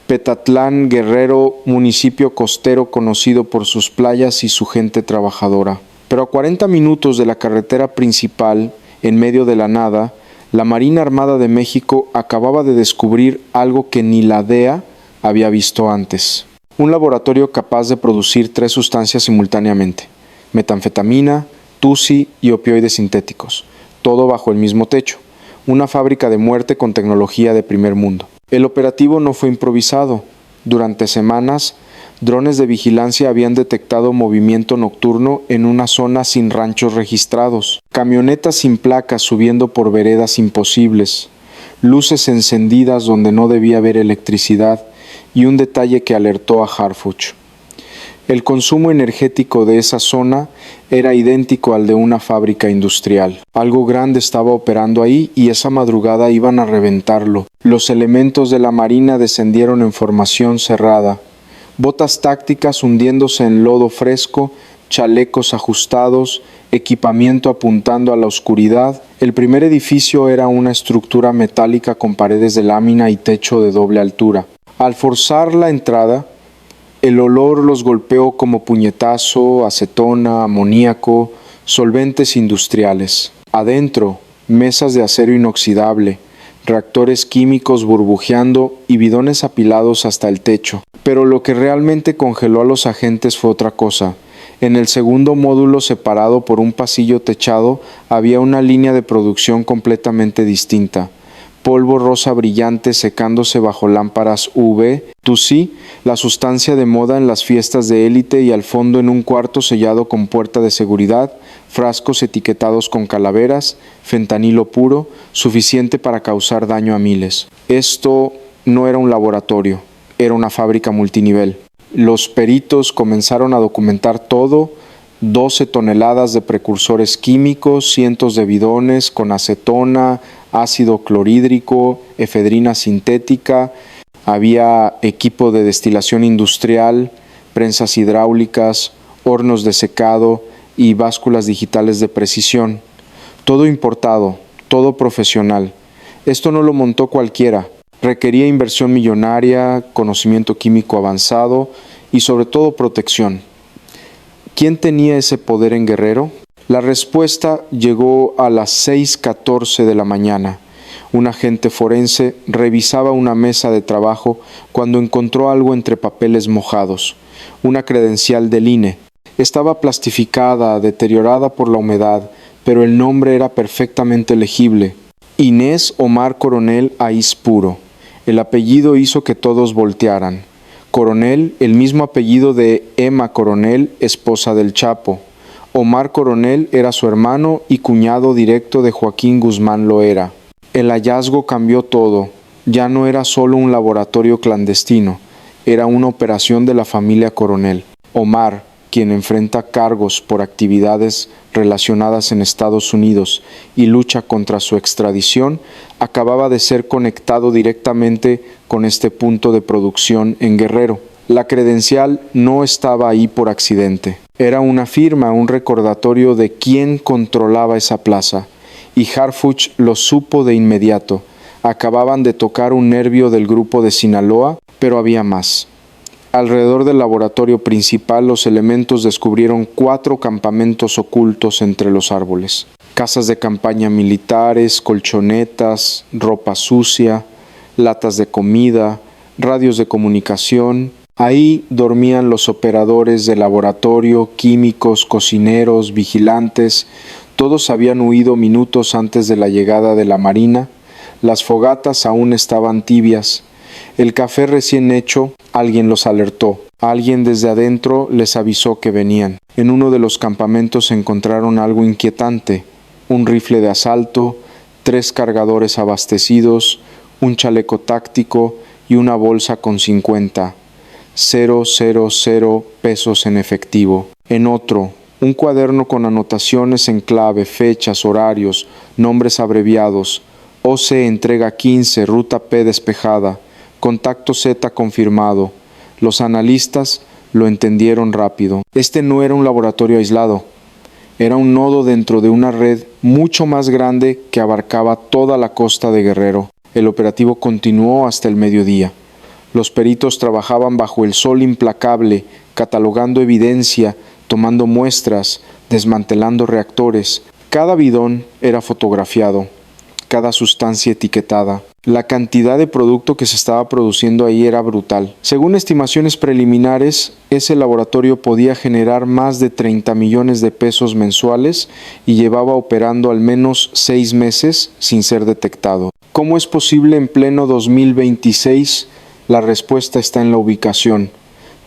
Petatlán, Guerrero, municipio costero conocido por sus playas y su gente trabajadora. Pero a 40 minutos de la carretera principal, en medio de la nada, la Marina Armada de México acababa de descubrir algo que ni la DEA había visto antes. Un laboratorio capaz de producir 3 sustancias simultáneamente: metanfetamina, tusi y opioides sintéticos, todo bajo el mismo techo. Una fábrica de muerte con tecnología de primer mundo. El operativo no fue improvisado. Durante semanas, drones de vigilancia habían detectado movimiento nocturno en una zona sin ranchos registrados, camionetas sin placas subiendo por veredas imposibles, luces encendidas donde no debía haber electricidad y un detalle que alertó a Harfuch. El consumo energético de esa zona era idéntico al de una fábrica industrial. Algo grande estaba operando ahí y esa madrugada iban a reventarlo. Los elementos de la Marina descendieron en formación cerrada. Botas tácticas hundiéndose en lodo fresco, chalecos ajustados, equipamiento apuntando a la oscuridad. El primer edificio era una estructura metálica con paredes de lámina y techo de doble altura. Al forzar la entrada, el olor los golpeó como puñetazo, acetona, amoníaco, solventes industriales. Adentro, mesas de acero inoxidable, reactores químicos burbujeando y bidones apilados hasta el techo. Pero lo que realmente congeló a los agentes fue otra cosa. En el segundo módulo, separado por un pasillo techado, había una línea de producción completamente distinta. Polvo rosa brillante secándose bajo lámparas UV, Tusi, la sustancia de moda en las fiestas de élite, y al fondo en un cuarto sellado con puerta de seguridad, frascos etiquetados con calaveras, fentanilo puro, suficiente para causar daño a miles. Esto no era un laboratorio, era una fábrica multinivel. Los peritos comenzaron a documentar todo: 12 toneladas de precursores químicos, cientos de bidones con acetona, ácido clorhídrico, efedrina sintética, había equipo de destilación industrial, prensas hidráulicas, hornos de secado y básculas digitales de precisión. Todo importado, todo profesional. Esto no lo montó cualquiera. Requería inversión millonaria, conocimiento químico avanzado y sobre todo protección. ¿Quién tenía ese poder en Guerrero? La respuesta llegó a las 6:14 de la mañana. Un agente forense revisaba una mesa de trabajo cuando encontró algo entre papeles mojados. Una credencial del INE. Estaba plastificada, deteriorada por la humedad, pero el nombre era perfectamente legible: Inés Omar Coronel Aispuro. El apellido hizo que todos voltearan. Coronel, el mismo apellido de Emma Coronel, esposa del Chapo. Omar Coronel era su hermano y cuñado directo de Joaquín Guzmán Loera. El hallazgo cambió todo. Ya no era solo un laboratorio clandestino, era una operación de la familia Coronel. Omar, quien enfrenta cargos por actividades relacionadas en Estados Unidos y lucha contra su extradición, acababa de ser conectado directamente con este punto de producción en Guerrero. La credencial no estaba ahí por accidente. Era una firma, un recordatorio de quién controlaba esa plaza. Y Harfuch lo supo de inmediato. Acababan de tocar un nervio del grupo de Sinaloa, pero había más. Alrededor del laboratorio principal, los elementos descubrieron 4 campamentos ocultos entre los árboles. Casas de campaña militares, colchonetas, ropa sucia, latas de comida, radios de comunicación. Ahí dormían los operadores de laboratorio, químicos, cocineros, vigilantes. Todos habían huido minutos antes de la llegada de la Marina. Las fogatas aún estaban tibias. El café recién hecho, alguien los alertó. Alguien desde adentro les avisó que venían. En uno de los campamentos encontraron algo inquietante: un rifle de asalto, 3 cargadores abastecidos, un chaleco táctico y una bolsa con 50. 000 pesos en efectivo. En otro, un cuaderno con anotaciones en clave, fechas, horarios, nombres abreviados: OC entrega 15, ruta P despejada, contacto Z confirmado. Los analistas lo entendieron rápido. Este no era un laboratorio aislado. Era un nodo dentro de una red mucho más grande que abarcaba toda la costa de Guerrero. El operativo continuó hasta el mediodía. Los peritos trabajaban bajo el sol implacable, catalogando evidencia, tomando muestras, desmantelando reactores. Cada bidón era fotografiado, cada sustancia etiquetada. La cantidad de producto que se estaba produciendo ahí era brutal. Según estimaciones preliminares, ese laboratorio podía generar más de 30 millones de pesos mensuales y llevaba operando al menos 6 meses sin ser detectado. ¿Cómo es posible en pleno 2026? La respuesta está en la ubicación.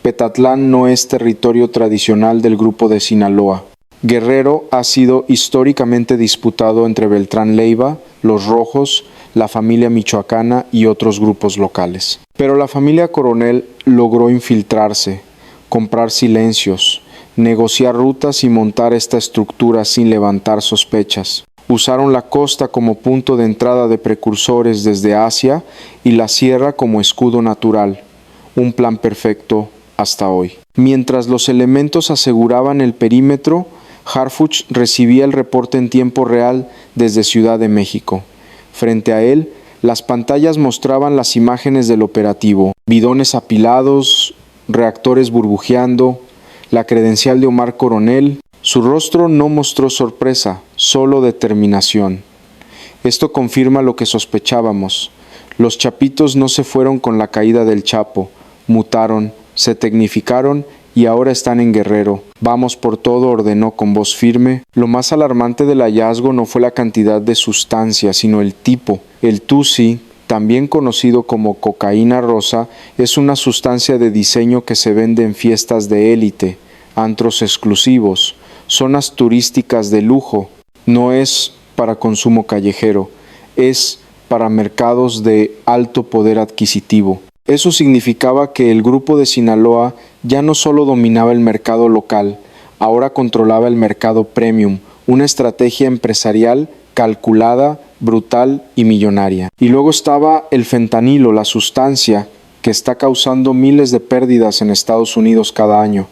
Petatlán no es territorio tradicional del grupo de Sinaloa. Guerrero ha sido históricamente disputado entre Beltrán Leiva, los Rojos, la familia michoacana y otros grupos locales. Pero la familia Coronel logró infiltrarse, comprar silencios, negociar rutas y montar esta estructura sin levantar sospechas. Usaron la costa como punto de entrada de precursores desde Asia y la sierra como escudo natural. Un plan perfecto hasta hoy. Mientras los elementos aseguraban el perímetro, Harfuch recibía el reporte en tiempo real desde Ciudad de México. Frente a él, las pantallas mostraban las imágenes del operativo, bidones apilados, reactores burbujeando, la credencial de Omar Coronel. Su rostro no mostró sorpresa, solo determinación. Esto confirma lo que sospechábamos. Los chapitos no se fueron con la caída del Chapo, mutaron, se tecnificaron y ahora están en Guerrero. Vamos por todo, ordenó con voz firme. Lo más alarmante del hallazgo no fue la cantidad de sustancia, sino el tipo. El tusi, también conocido como cocaína rosa, es una sustancia de diseño que se vende en fiestas de élite, antros exclusivos, zonas turísticas de lujo. No es para consumo callejero, es para mercados de alto poder adquisitivo. Eso significaba que el grupo de Sinaloa ya no solo dominaba el mercado local, ahora controlaba el mercado premium, una estrategia empresarial calculada, brutal y millonaria. Y luego estaba el fentanilo, la sustancia que está causando miles de pérdidas en Estados Unidos cada año,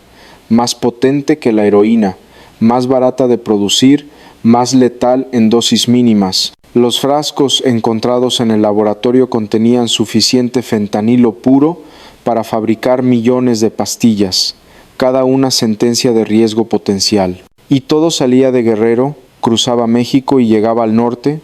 más potente que la heroína, más barata de producir, más letal en dosis mínimas. Los frascos encontrados en el laboratorio contenían suficiente fentanilo puro para fabricar millones de pastillas, cada una sentencia de riesgo potencial. Y todo salía de Guerrero, cruzaba México y llegaba al norte,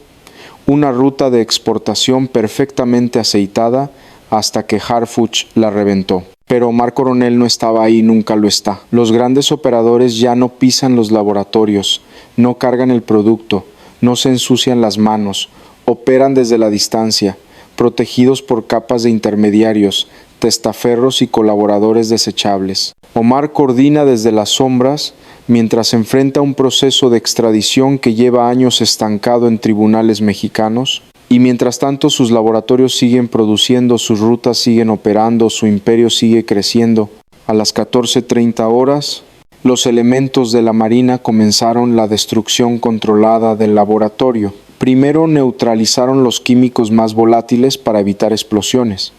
una ruta de exportación perfectamente aceitada hasta que Harfuch la reventó. Pero Omar Coronel no estaba ahí, nunca lo está. Los grandes operadores ya no pisan los laboratorios, no cargan el producto, no se ensucian las manos, operan desde la distancia, protegidos por capas de intermediarios, testaferros y colaboradores desechables. Omar coordina desde las sombras mientras enfrenta un proceso de extradición que lleva años estancado en tribunales mexicanos, y mientras tanto sus laboratorios siguen produciendo, sus rutas siguen operando, su imperio sigue creciendo. A las 14:30 horas, los elementos de la Marina comenzaron la destrucción controlada del laboratorio. Primero neutralizaron los químicos más volátiles para evitar explosiones.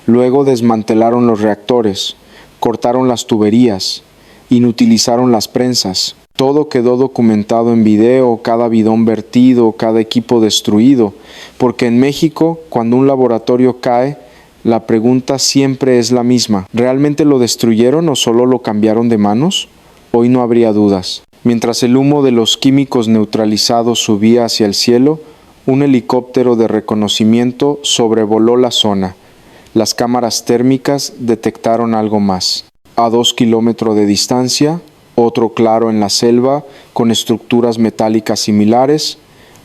Luego desmantelaron los reactores, cortaron las tuberías, inutilizaron las prensas. Todo quedó documentado en video, cada bidón vertido, cada equipo destruido, porque en México, cuando un laboratorio cae, la pregunta siempre es la misma. ¿Realmente lo destruyeron o solo lo cambiaron de manos? Hoy no habría dudas. Mientras el humo de los químicos neutralizados subía hacia el cielo, un helicóptero de reconocimiento sobrevoló la zona. Las cámaras térmicas detectaron algo más. A 2 kilómetros de distancia, otro claro en la selva con estructuras metálicas similares,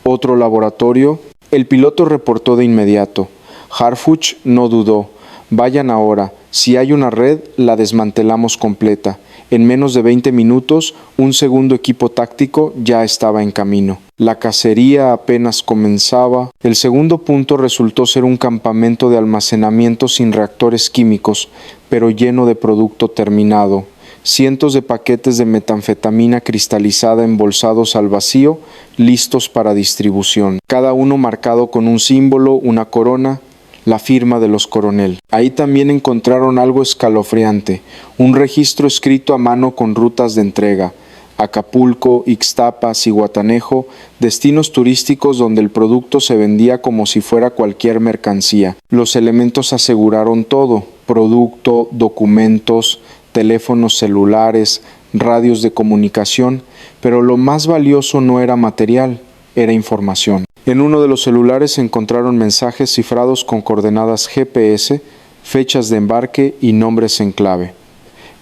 otro laboratorio. El piloto reportó de inmediato. Harfuch no dudó. Vayan ahora. Si hay una red, la desmantelamos completa. En menos de 20 minutos, un segundo equipo táctico ya estaba en camino. La cacería apenas comenzaba. El segundo punto resultó ser un campamento de almacenamiento sin reactores químicos, pero lleno de producto terminado. Cientos de paquetes de metanfetamina cristalizada embolsados al vacío, listos para distribución. Cada uno marcado con un símbolo, una corona, la firma de los Coronel. Ahí también encontraron algo escalofriante, un registro escrito a mano con rutas de entrega, Acapulco, Ixtapa, Zihuatanejo, destinos turísticos donde el producto se vendía como si fuera cualquier mercancía. Los elementos aseguraron todo: producto, documentos, teléfonos celulares, radios de comunicación, pero lo más valioso no era material, era información. En uno de los celulares se encontraron mensajes cifrados con coordenadas GPS, fechas de embarque y nombres en clave.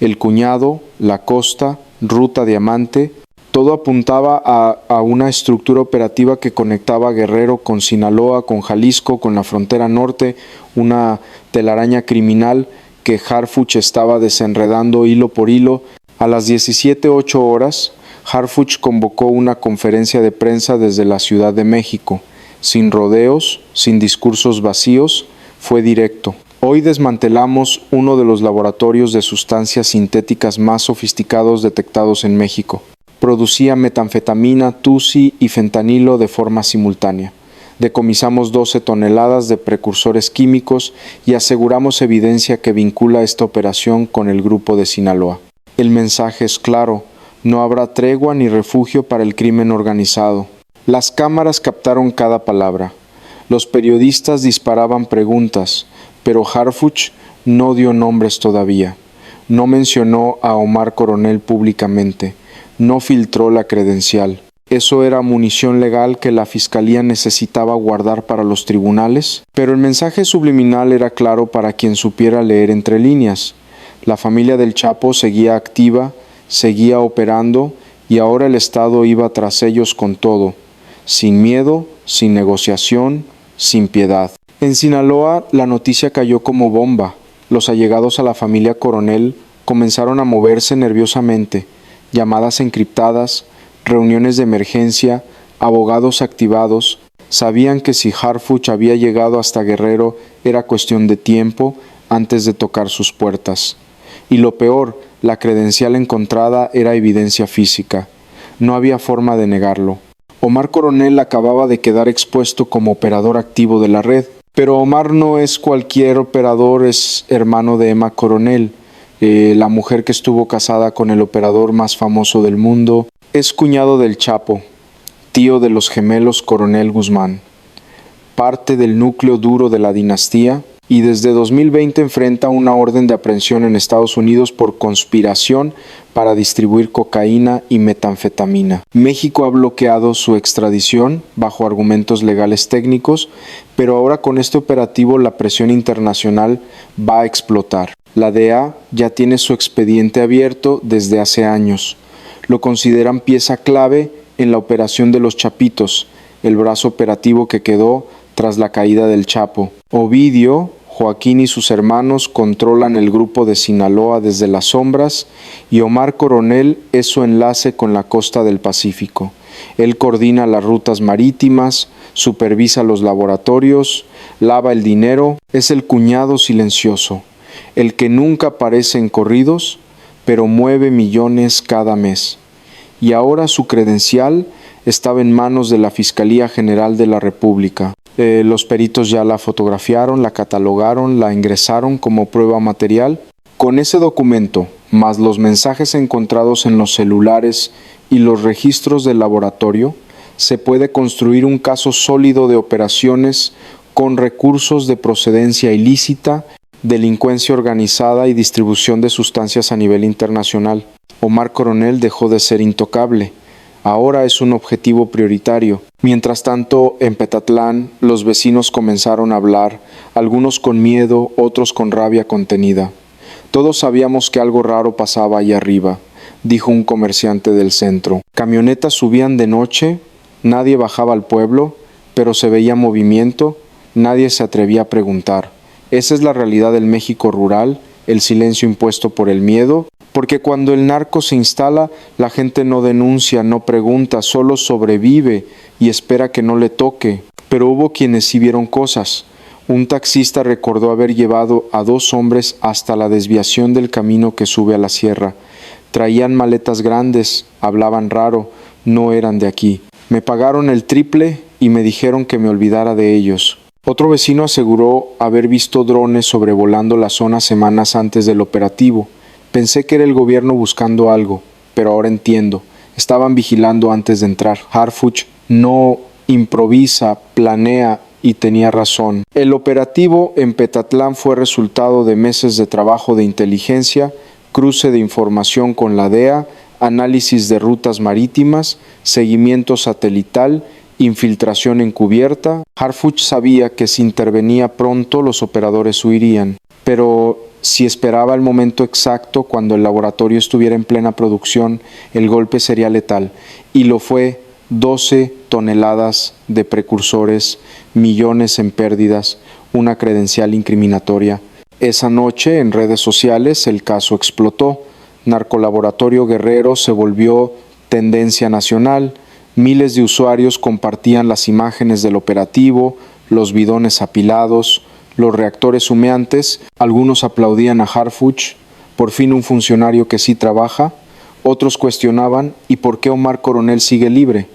El cuñado, la costa, ruta diamante, todo apuntaba a una estructura operativa que conectaba Guerrero con Sinaloa, con Jalisco, con la frontera norte, una telaraña criminal que Harfuch estaba desenredando hilo por hilo. A las 17:08 horas, Harfuch convocó una conferencia de prensa desde la Ciudad de México. Sin rodeos, sin discursos vacíos, fue directo. Hoy desmantelamos uno de los laboratorios de sustancias sintéticas más sofisticados detectados en México. Producía metanfetamina, tusi y fentanilo de forma simultánea. Decomisamos 12 toneladas de precursores químicos y aseguramos evidencia que vincula esta operación con el grupo de Sinaloa. El mensaje es claro: no habrá tregua ni refugio para el crimen organizado. Las cámaras captaron cada palabra. Los periodistas disparaban preguntas, pero Harfuch no dio nombres todavía. No mencionó a Omar Coronel públicamente. No filtró la credencial. ¿Eso era munición legal que la fiscalía necesitaba guardar para los tribunales? Pero el mensaje subliminal era claro para quien supiera leer entre líneas. La familia del Chapo seguía activa, seguía operando, y ahora el Estado iba tras ellos con todo, sin miedo, sin negociación, sin piedad. En Sinaloa la noticia cayó como bomba. Los allegados a la familia Coronel comenzaron a moverse nerviosamente. Llamadas encriptadas, reuniones de emergencia, abogados activados. Sabían que si Harfuch había llegado hasta Guerrero era cuestión de tiempo antes de tocar sus puertas. Y lo peor, la credencial encontrada era evidencia física. No había forma de negarlo. Omar Coronel acababa de quedar expuesto como operador activo de la red. Pero Omar no es cualquier operador, es hermano de Emma Coronel, la mujer que estuvo casada con el operador más famoso del mundo. Es cuñado del Chapo, tío de los gemelos Coronel Guzmán, parte del núcleo duro de la dinastía, y desde 2020 enfrenta una orden de aprehensión en Estados Unidos por conspiración para distribuir cocaína y metanfetamina. México ha bloqueado su extradición bajo argumentos legales técnicos, pero ahora con este operativo la presión internacional va a explotar. La DEA ya tiene su expediente abierto desde hace años. Lo consideran pieza clave en la operación de los Chapitos, el brazo operativo que quedó tras la caída del Chapo. Ovidio, Joaquín y sus hermanos controlan el grupo de Sinaloa desde las sombras, y Omar Coronel es su enlace con la costa del Pacífico. Él coordina las rutas marítimas, supervisa los laboratorios, lava el dinero, es el cuñado silencioso, el que nunca aparece en corridos, pero mueve millones cada mes. Y ahora su credencial estaba en manos de la Fiscalía General de la República. Los peritos ya la fotografiaron, la catalogaron, la ingresaron como prueba material. Con ese documento, más los mensajes encontrados en los celulares y los registros del laboratorio, se puede construir un caso sólido de operaciones con recursos de procedencia ilícita, delincuencia organizada y distribución de sustancias a nivel internacional. Omar Coronel dejó de ser intocable. Ahora es un objetivo prioritario. Mientras tanto, en Petatlán, los vecinos comenzaron a hablar, algunos con miedo, otros con rabia contenida. Todos sabíamos que algo raro pasaba allá arriba, dijo un comerciante del centro. Camionetas subían de noche, nadie bajaba al pueblo, pero se veía movimiento, nadie se atrevía a preguntar. Esa es la realidad del México rural, el silencio impuesto por el miedo, porque cuando el narco se instala, la gente no denuncia, no pregunta, solo sobrevive y espera que no le toque. Pero hubo quienes sí vieron cosas. Un taxista recordó haber llevado a 2 hombres hasta la desviación del camino que sube a la sierra. Traían maletas grandes, hablaban raro, no eran de aquí. Me pagaron el triple y me dijeron que me olvidara de ellos. Otro vecino aseguró haber visto drones sobrevolando la zona semanas antes del operativo. Pensé que era el gobierno buscando algo, pero ahora entiendo. Estaban vigilando antes de entrar. Harfuch no improvisa, planea y tenía razón. El operativo en Petatlán fue resultado de meses de trabajo de inteligencia, cruce de información con la DEA, análisis de rutas marítimas, seguimiento satelital, infiltración encubierta. Harfuch sabía que si intervenía pronto los operadores huirían, pero si esperaba el momento exacto cuando el laboratorio estuviera en plena producción, el golpe sería letal, y lo fue. 12 toneladas de precursores, millones en pérdidas, una credencial incriminatoria. Esa noche, en redes sociales, el caso explotó. Narcolaboratorio Guerrero se volvió tendencia nacional. Miles de usuarios compartían las imágenes del operativo, los bidones apilados, los reactores humeantes. Algunos aplaudían a Harfuch, por fin un funcionario que sí trabaja. Otros cuestionaban, ¿y por qué Omar Coronel sigue libre?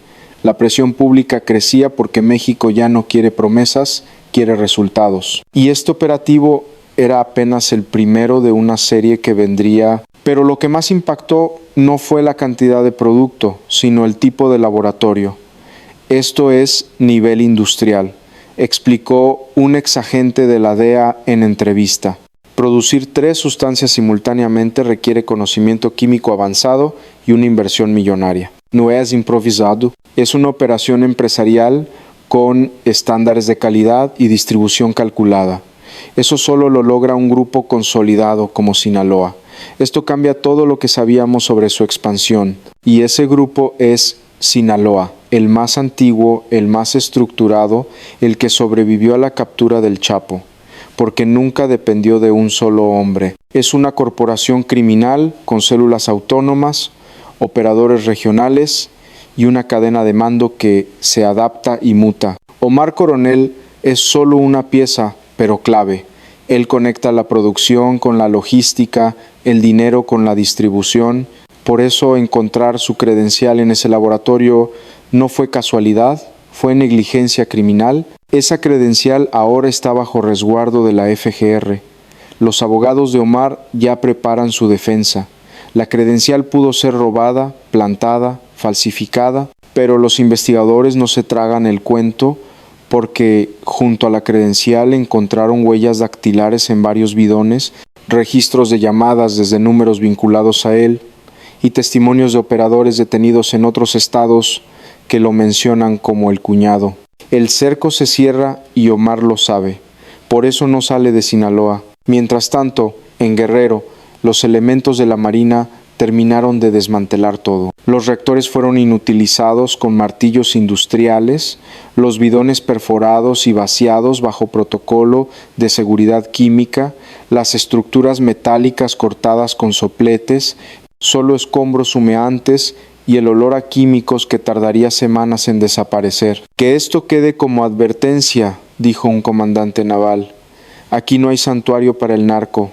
La presión pública crecía porque México ya no quiere promesas, quiere resultados. Y este operativo era apenas el primero de una serie que vendría, pero lo que más impactó no fue la cantidad de producto, sino el tipo de laboratorio. Esto es nivel industrial, explicó un exagente de la DEA en entrevista. Producir 3 sustancias simultáneamente requiere conocimiento químico avanzado y una inversión millonaria. No es improvisado, es una operación empresarial con estándares de calidad y distribución calculada. Eso solo lo logra un grupo consolidado como Sinaloa. Esto cambia todo lo que sabíamos sobre su expansión, y ese grupo es Sinaloa, el más antiguo, el más estructurado, el que sobrevivió a la captura del Chapo, porque nunca dependió de un solo hombre. Es una corporación criminal con células autónomas, operadores regionales y una cadena de mando que se adapta y muta. Omar Coronel es solo una pieza, pero clave. Él conecta la producción con la logística, el dinero con la distribución. Por eso encontrar su credencial en ese laboratorio no fue casualidad, fue negligencia criminal. Esa credencial ahora está bajo resguardo de la FGR. Los abogados de Omar ya preparan su defensa. La credencial pudo ser robada, plantada, falsificada, pero los investigadores no se tragan el cuento porque junto a la credencial encontraron huellas dactilares en varios bidones, registros de llamadas desde números vinculados a él y testimonios de operadores detenidos en otros estados que lo mencionan como el cuñado. El cerco se cierra y Omar lo sabe, por eso no sale de Sinaloa. Mientras tanto, en Guerrero, los elementos de la Marina terminaron de desmantelar todo. Los reactores fueron inutilizados con martillos industriales, los bidones perforados y vaciados bajo protocolo de seguridad química, las estructuras metálicas cortadas con sopletes, solo escombros humeantes y el olor a químicos que tardaría semanas en desaparecer. Que esto quede como advertencia, dijo un comandante naval. Aquí no hay santuario para el narco.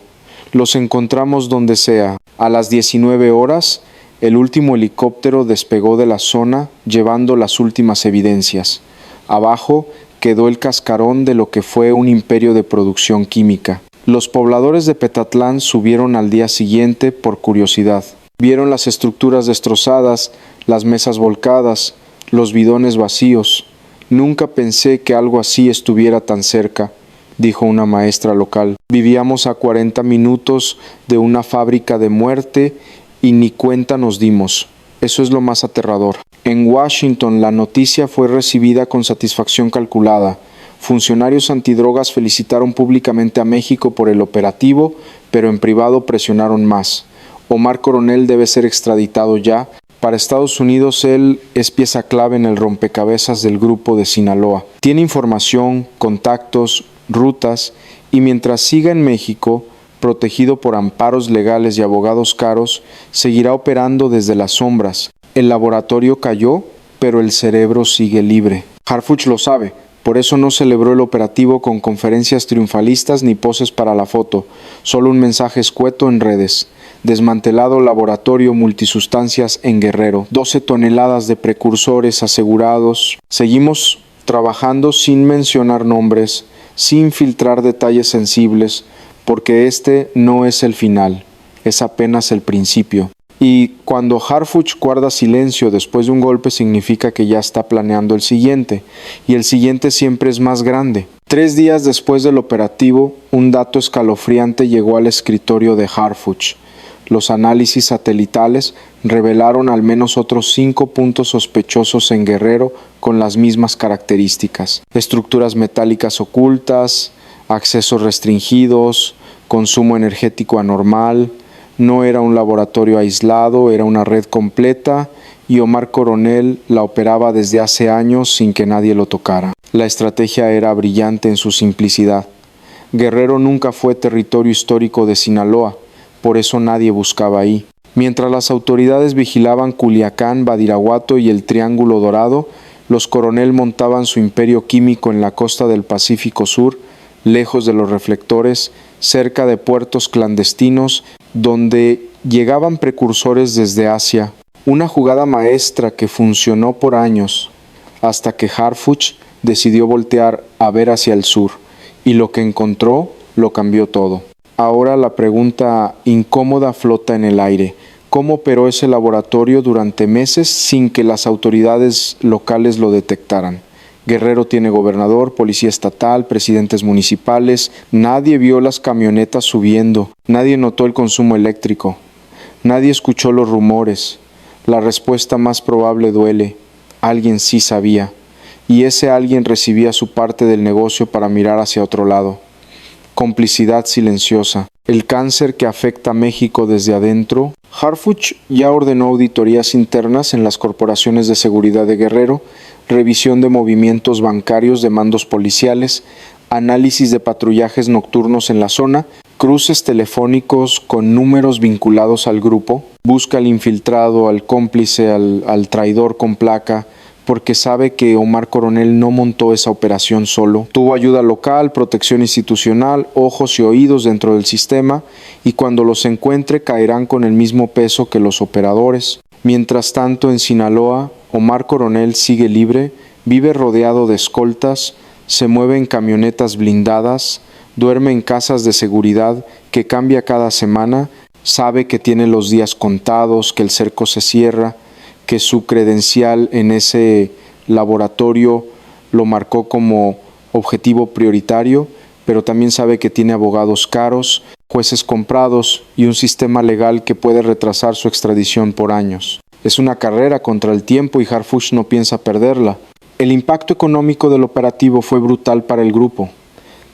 Los encontramos donde sea. A las 19 horas, el último helicóptero despegó de la zona llevando las últimas evidencias. Abajo quedó el cascarón de lo que fue un imperio de producción química. Los pobladores de Petatlán subieron al día siguiente por curiosidad. Vieron las estructuras destrozadas, las mesas volcadas, los bidones vacíos. Nunca pensé que algo así estuviera tan cerca, dijo una maestra local. Vivíamos a 40 minutos de una fábrica de muerte y ni cuenta nos dimos. Eso es lo más aterrador. En Washington la noticia fue recibida con satisfacción calculada. Funcionarios antidrogas felicitaron públicamente a México por el operativo, pero en privado presionaron más. Omar Coronel debe ser extraditado ya. Para Estados Unidos él es pieza clave en el rompecabezas del grupo de Sinaloa. Tiene información, contactos, rutas, y mientras siga en México, protegido por amparos legales y abogados caros, seguirá operando desde las sombras. El laboratorio cayó, pero el cerebro sigue libre. Harfuch lo sabe, por eso no celebró el operativo con conferencias triunfalistas ni poses para la foto, solo un mensaje escueto en redes. Desmantelado laboratorio multisustancias en Guerrero, 12 toneladas de precursores asegurados. Seguimos trabajando sin mencionar nombres, sin filtrar detalles sensibles, porque este no es el final, es apenas el principio. Y cuando Harfuch guarda silencio después de un golpe significa que ya está planeando el siguiente, y el siguiente siempre es más grande. 3 días después del operativo, un dato escalofriante llegó al escritorio de Harfuch. Los análisis satelitales revelaron al menos otros 5 puntos sospechosos en Guerrero con las mismas características: estructuras metálicas ocultas, accesos restringidos, consumo energético anormal. No era un laboratorio aislado, era una red completa, y Omar Coronel la operaba desde hace años sin que nadie lo tocara. La estrategia era brillante en su simplicidad. Guerrero nunca fue territorio histórico de Sinaloa, por eso nadie buscaba ahí. Mientras las autoridades vigilaban Culiacán, Badiraguato y el Triángulo Dorado, los Coronel montaban su imperio químico en la costa del Pacífico Sur, lejos de los reflectores, cerca de puertos clandestinos donde llegaban precursores desde Asia. Una jugada maestra que funcionó por años, hasta que Harfuch decidió voltear a ver hacia el sur, y lo que encontró lo cambió todo. Ahora la pregunta incómoda flota en el aire: ¿cómo operó ese laboratorio durante meses sin que las autoridades locales lo detectaran? Guerrero tiene gobernador, policía estatal, presidentes municipales. Nadie vio las camionetas subiendo, nadie notó el consumo eléctrico, nadie escuchó los rumores. La respuesta más probable duele: alguien sí sabía, y ese alguien recibía su parte del negocio para mirar hacia otro lado. Complicidad silenciosa. El cáncer que afecta a México desde adentro. Harfuch ya ordenó auditorías internas en las corporaciones de seguridad de Guerrero, revisión de movimientos bancarios de mandos policiales, análisis de patrullajes nocturnos en la zona, cruces telefónicos con números vinculados al grupo, busca al infiltrado, al cómplice, al traidor con placa, porque sabe que Omar Coronel no montó esa operación solo. Tuvo ayuda local, protección institucional, ojos y oídos dentro del sistema, y cuando los encuentre caerán con el mismo peso que los operadores. Mientras tanto, en Sinaloa, Omar Coronel sigue libre, vive rodeado de escoltas, se mueve en camionetas blindadas, duerme en casas de seguridad que cambia cada semana, sabe que tiene los días contados, que el cerco se cierra, que su credencial en ese laboratorio lo marcó como objetivo prioritario, pero también sabe que tiene abogados caros, jueces comprados y un sistema legal que puede retrasar su extradición por años. Es una carrera contra el tiempo y Harfuch no piensa perderla. El impacto económico del operativo fue brutal para el grupo: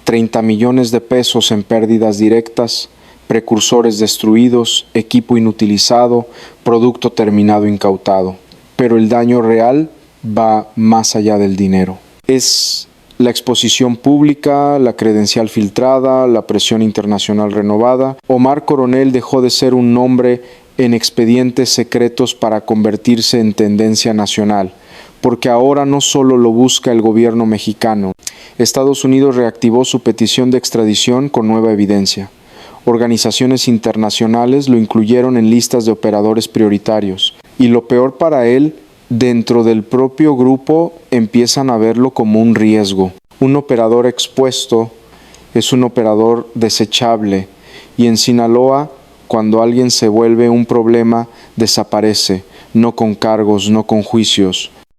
30 millones de pesos en pérdidas directas, precursores destruidos, equipo inutilizado, producto terminado incautado. Pero el daño real va más allá del dinero. Es la exposición pública, la credencial filtrada, la presión internacional renovada. Omar Coronel dejó de ser un nombre en expedientes secretos para convertirse en tendencia nacional, porque ahora no solo lo busca el gobierno mexicano. Estados Unidos reactivó su petición de extradición con nueva evidencia. Organizaciones internacionales lo incluyeron en listas de operadores prioritarios. Y lo peor para él, dentro del propio grupo empiezan a verlo como un riesgo. Un operador expuesto es un operador desechable, y en Sinaloa, cuando alguien se vuelve un problema, desaparece, no con cargos, no con juicios,